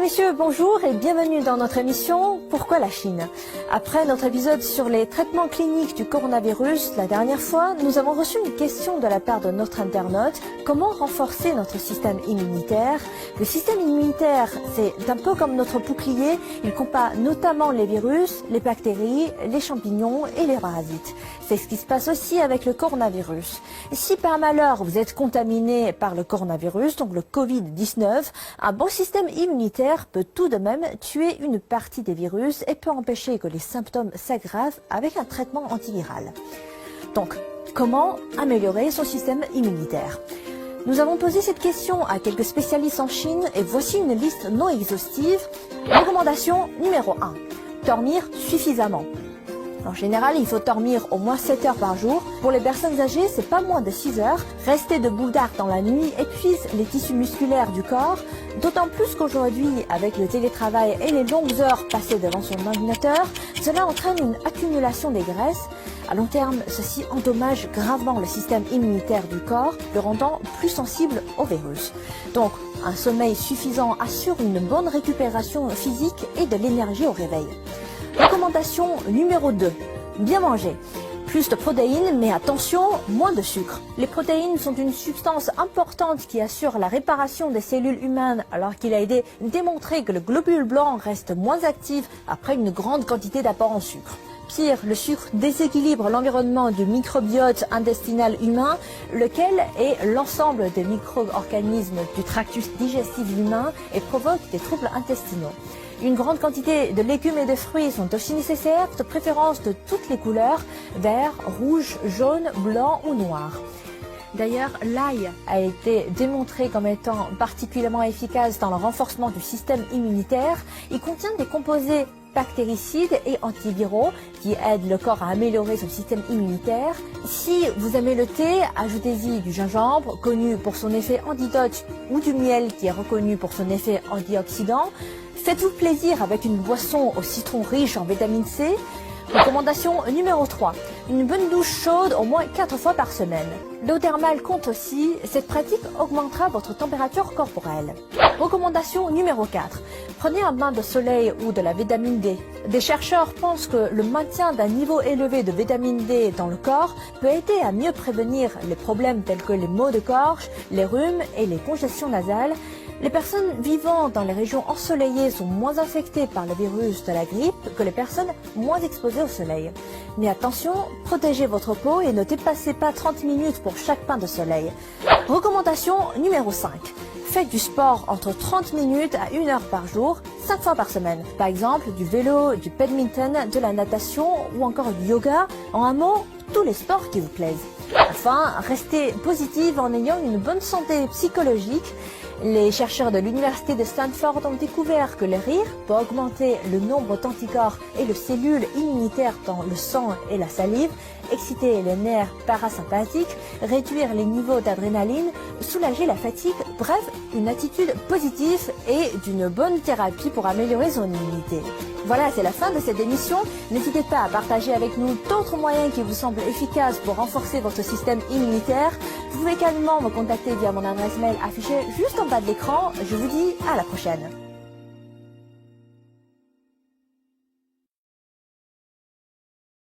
et messieurs, bonjour et bienvenue dans notre émission « Pourquoi la Chine ?». Après notre épisode sur les traitements cliniques du coronavirus, la dernière fois, nous avons reçu une question de la part de notre internaute « Comment renforcer notre système immunitaire ?» Le système immunitaire, c'est un peu comme notre bouclier, il combat notamment les virus, les bactéries, les champignons et les parasites. C'est ce qui se passe aussi avec le coronavirus. Si par malheur vous êtes contaminé par le coronavirus, donc le Covid-19, un bon système immunitaire peut tout de même tuer une partie des virus et peut empêcher que les symptômes s'aggravent avec un traitement antiviral. Donc, comment améliorer son système immunitaire ? Nous avons posé cette question à quelques spécialistes en Chine et voici une liste non exhaustive. Recommandation numéro 1. Dormir suffisamment. En général, il faut dormir au moins 7 heures par jour. Pour les personnes âgées, c'est pas moins de 6 heures. Rester debout tard dans la nuit épuise les tissus musculaires du corps, d'autant plus qu'aujourd'hui, avec le télétravail et les longues heures passées devant son ordinateur, cela entraîne une accumulation des graisses. À long terme, ceci endommage gravement le système immunitaire du corps, le rendant plus sensible au virus. Donc, un sommeil suffisant assure une bonne récupération physique et de l'énergie au réveil. Recommandation numéro 2. Bien manger. Plus de protéines, mais attention, moins de sucre. Les protéines sont une substance importante qui assure la réparation des cellules humaines, alors qu'il a été démontré que le globule blanc reste moins actif après une grande quantité d'apport en sucre. Pire, le sucre déséquilibre l'environnement du microbiote intestinal humain, lequel est l'ensemble des micro-organismes du tractus digestif humain et provoque des troubles intestinaux. Une grande quantité de légumes et de fruits sont aussi nécessaires, de préférence de toutes les couleurs, vert, rouge, jaune, blanc ou noir. D'ailleurs, l'ail a été démontré comme étant particulièrement efficace dans le renforcement du système immunitaire. Il contient des composés bactéricides et antiviraux qui aident le corps à améliorer son système immunitaire. Si vous aimez le thé, ajoutez-y du gingembre, connu pour son effet antidote, ou du miel qui est reconnu pour son effet antioxydant. Faites-vous plaisir avec une boisson au citron riche en vitamine C. Recommandation numéro 3. Une bonne douche chaude au moins 4 fois par semaine. L'eau thermale compte aussi, cette pratique augmentera votre température corporelle. Recommandation numéro 4. Prenez un bain de soleil ou de la vitamine D. Des chercheurs pensent que le maintien d'un niveau élevé de vitamine D dans le corps peut aider à mieux prévenir les problèmes tels que les maux de gorge, les rhumes et les congestions nasales. Les personnes vivant dans les régions ensoleillées sont moins infectées par le virus de la grippe que les personnes moins exposées au soleil. Mais attention, protégez votre peau et ne dépassez pas 30 minutes pour chaque bain de soleil. Recommandation numéro 5. Faites du sport entre 30 minutes à 1 heure par jour, 5 fois par semaine. Par exemple, du vélo, du badminton, de la natation ou encore du yoga. En un mot, tous les sports qui vous plaisent. Enfin, restez positive en ayant une bonne santé psychologique. Les chercheurs de l'université de Stanford ont découvert que le rire peut augmenter le nombre d'anticorps et de cellules immunitaires dans le sang et la salive, exciter les nerfs parasympathiques, réduire les niveaux d'adrénaline, soulager la fatigue, bref, une attitude positive et d'une bonne thérapie pour améliorer son immunité. Voilà, c'est la fin de cette émission. N'hésitez pas à partager avec nous d'autres moyens qui vous semblent efficaces pour renforcer votre système immunitaire. Vous pouvez également me contacter via mon adresse mail affichée juste en bas de l'écran. Je vous dis à la prochaine.